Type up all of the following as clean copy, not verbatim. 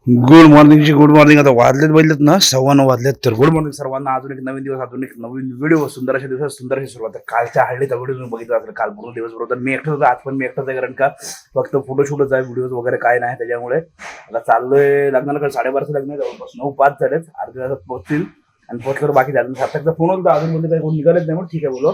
Good morning. आता वाजलेत बघितलेत ना 9:15 वाजलेत. तर गुड मॉर्निंग सर्वांना. अजून एक नवीन दिवस, अजून एक नवीन व्हिडिओ. सुंदर अशा दिवसात सुंदर अशी सुरुवात. कालच्या हल्लीचा व्हिडिओ तुम्ही बघितला असेल. काल पूर्ण दिवस बरोबर मी एकटाच होतो. आज पण मी एकटाच आहे, कारण का फक्त फोटोशूटच आहे, व्हिडिओज वगैरे काय नाही. त्याच्यामुळे आता चाललोय लग्नाला. 12:30 लग्न आहे, जवळपास 9:05 झालेत. अर्ध्या तासात पोहोचतील आणि पोहोचल्यावर बाकी झालं. सार्थकचा फोन होता अजून, बोलले काही कोण निघालच नाही. मग ठीक आहे बोलो,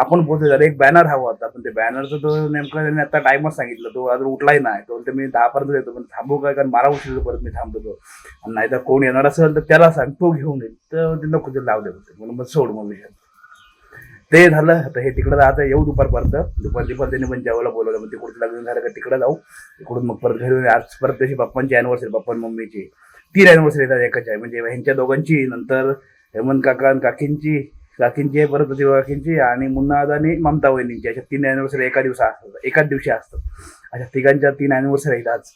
आपण पोहोचले. झाले एक बॅनर हवा होता, पण ते बॅनरचं तो नेमका त्यांनी आता टाइमच सांगितलं. तो अजून उठलाही नाही. तो मी 10 पर्यंत येतो, पण थांबू काय, कारण मला उशीर परत मी थांबतो. आणि नाही तर कोण येणार असेल तर त्याला सांग, तो घेऊन येईल. तर ते नको ते लावले होते, म्हणून मग सोड मग विषय. ते झालं. आता हे तिकडं आता येऊ दुपारपर्यंत. दुपार त्यांनी पण जेवायला बोलवलं. मग तिकडचं लग्न झालं का तिकडे जाऊ. इकडून मग परत घरी. आज परत तशी पप्पांची अॅनिव्हर्सरी, पप्पा मम्मीची 3 अॅनिव्हर्सरी येतात एकाच आहे. म्हणजे ह्यांच्या दोघांची, नंतर हेमंत काका आणि काकींची आहे, परत काकींची, आणि मुन्ना आणि ममता वहिनींची. अशा 3 अॅनिव्हर्सरी एकाच दिवशी असतात. अशा तिघांच्या 3 अॅनिव्हर्सरी आहेत आज.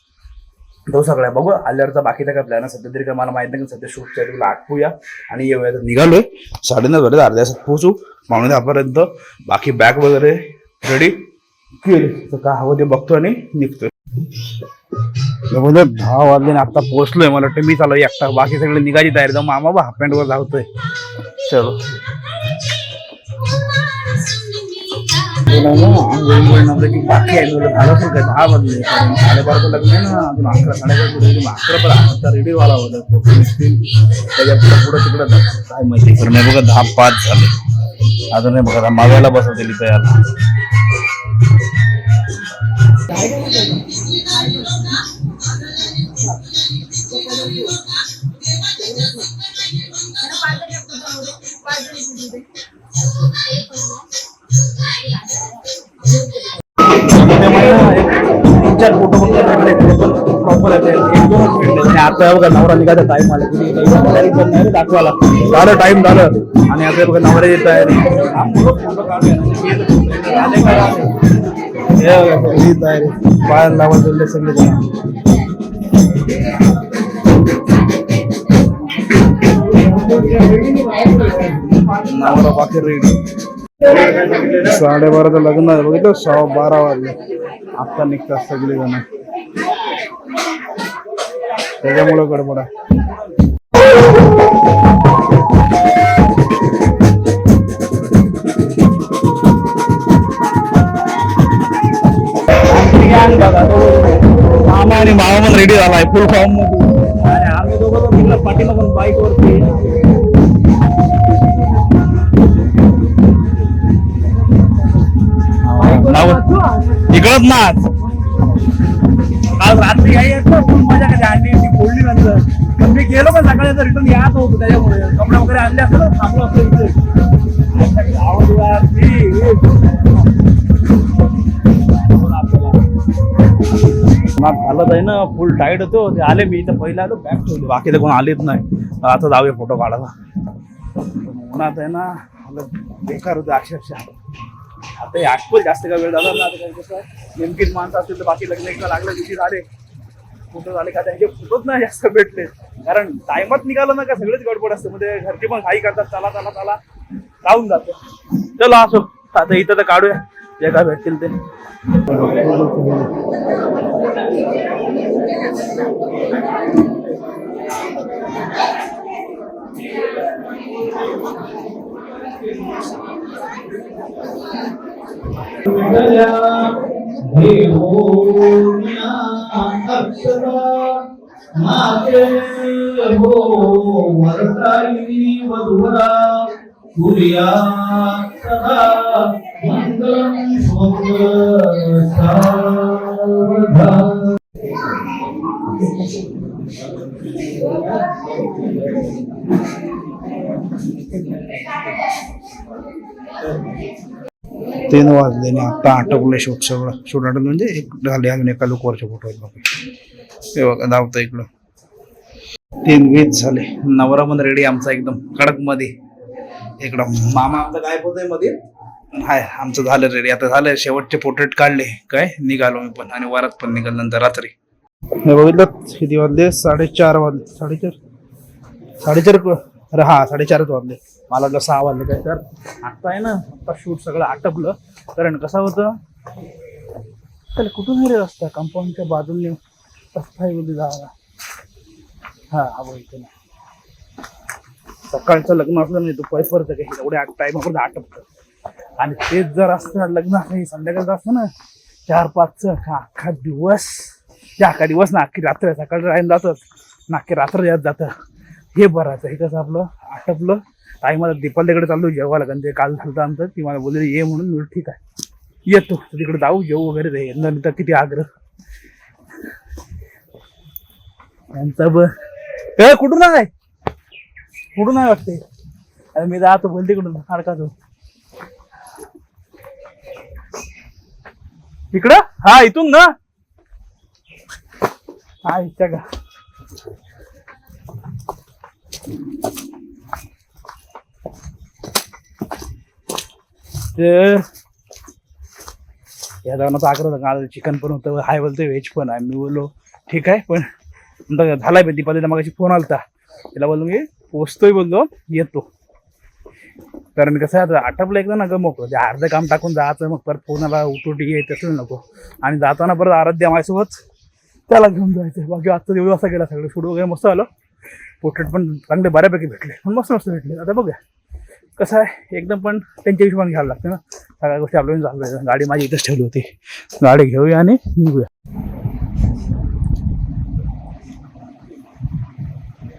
तो सगळ्या बघू आल्यावरचा बाकीचा काय प्लॅन. सध्या तरी काय मला माहित नाही, सध्या शूट शेड्यूल आटपूया आणि येऊया. निघालोय 9:30 झाले, अर्ध्या तासात पोहोचू 9:10पर्यंत. बाकी बॅग वगैरे रेडी केली तर काय हवं ते बघतो आणि निघतोय. 10 वाजले आता पोहोचलोय. मला वाटतं मी चालू एकटा, बाकी सगळे निघायची तयारी. तर मामा हाफ पॅन्ट वर धावतोय. चलो बाकी आहे झालं असेल काय 10 वाजले. 12:30 लग्न आहे ना, अजून 11 साडेअकरा 11 रेडी व्हायला होतं. फोटो निघतील त्याच्या पुढं तिकडं काय माहिती. तर नाही बघा 10:05 झाले अजून नाही बघा. मागायला बसवतेली तयार. चार फोटो प्रॉपर आहे. 1-2च मिनिट. आणि आता बघा नवरा निघायचा टाइम आला की दाखवायला झालं, टाइम झालं. आणि आता बघा नवऱ्याची तयारी. तयारी पायाला लावायला सगळे जण. नवरा बाकी रेडी. 12:30 लग्न आहे बघितलं. 12:15 वाजले आता निघतात सगळे जण. त्याच्यामुळे गडबड आहे. मामा आणि मामा पण रेडी झालाय फुल फॉर्म मध्ये. आणि आम्ही दोघं निघलो पाठीमागून बाईक वरती. इकडच ना काल रात्री काही फुल मजा कधी आणली ती फोडली नंतर. पण मी गेलो पण सकाळी रिटर्न यायचं होतं, त्याच्यामुळे कपडे वगैरे आणले असतं ना, थांबलो असतो झालं आहे ना. फुल टाईट होतो. ते आले, मी इथं पहिला आलो, बॅग ठेवली. बाकी तर कोण आलेच नाही. आता जाऊया फोटो काढायला. उन्हात आहे ना, बेकार होतं अक्षरशः. आता आठवल जास्त का वेळ झाला ना. आता कसं नेमकीच माणसं असतील तर बाकी लग्न एकदा लागलं दिवशी झाले, फोटो झाले का त्यांचे फोटोच नाही जास्त भेटले. कारण टाइमात निघालं ना का सगळेच गडबड असतं. मध्ये घरचे पण घाई करतात, चला चला चला जाऊन जातो. चलो असो, आता इथं तर काढूया जे काय भेटतील ते. तीन वाजले आणि आता आटपलं शूट. सगळं शूट आटप म्हणजे एक झाले. अजून एका लुकवरचे फोटो आहेत बाकी. हे बघा धावतं इकडं. 3:20 झाले. नवरा पण रेडी आमचा एकदम कडक मध्ये. इकडं मामा आमचा काय होतंय मध्ये. हाय आमचं झालं रेडी. आता झालं, शेवटचे पोर्ट्रेट काढले काय निघालो मी पण. आणि वरात पण निघाल नंतर रात्री. हे बघितलं किती वाजले. 4:30 वाजले. 4:30 अरे हा 4:30 वाजले. मला वाटलं 6 वाजले काय. तर आता आहे ना, आता शूट सगळं आटपलं. कारण कसं होतं, त्याला कुठून रे रस्ता कंपाऊंडच्या बाजूने रस्ता आहे बोलली जायला. हा इथे ना सकाळचं लग्न असलं नाही दुपारी परत काही एवढ्या टाईमापर्यंत आटपतं. आणि तेच जर असतं लग्न असं संध्याकाळचं असतं ना 4-5चं अख्खा दिवस ना अख्खी रात्र सकाळचं राहीन जातच ना अख्खी रात्र यात जातं. हे बराचं हे कसं आपलं आटपलं. टाईमाला दीपालीकडे चाललो जेवायला कारण ते काल झालं आमचं ती मला बोलली ये म्हणून मी ठीक आहे येतो तिकडे जाऊ जेवू वगैरे ते तर किती आग्रह यांचा कुठून आहे वाटते. अरे मी जातो बोल तिकडून अडका तो इकडं हा इथून ना हा इच्छा का या जाऊन आग्रह चिकन पण होतं हाय बोलतोय व्हेज पण आहे. मी बोललो ठीक आहे पण झालाय पण दीपालीला मागाशी फोन आलता तिला बोललो मी पोचतोय बोललो येतो. कारण कसं आहे आता आटपलं एकदा ना गं मोकळं ते अर्धं काम टाकून जायचं मग परत फोनाला उठोटी आहे तसं नको. आणि जाताना परत आराध्या माझ्यासोबत त्याला घेऊन जायचं. बाकी आजचा दिवस असा गेला सगळं शूट वगैरे मस्त आलं. पोर्ट्रेट पण चांगले बऱ्यापैकी भेटले पण मस्त भेटले. आता बघूया कसं आहे एकदम पण त्यांच्या हिशोबाने घ्यायला लागतं ना सगळ्या गोष्टी आपल्याला झाल्या. गाडी माझी इथंच ठेवली होती गाडी घेऊया आणि निघूया.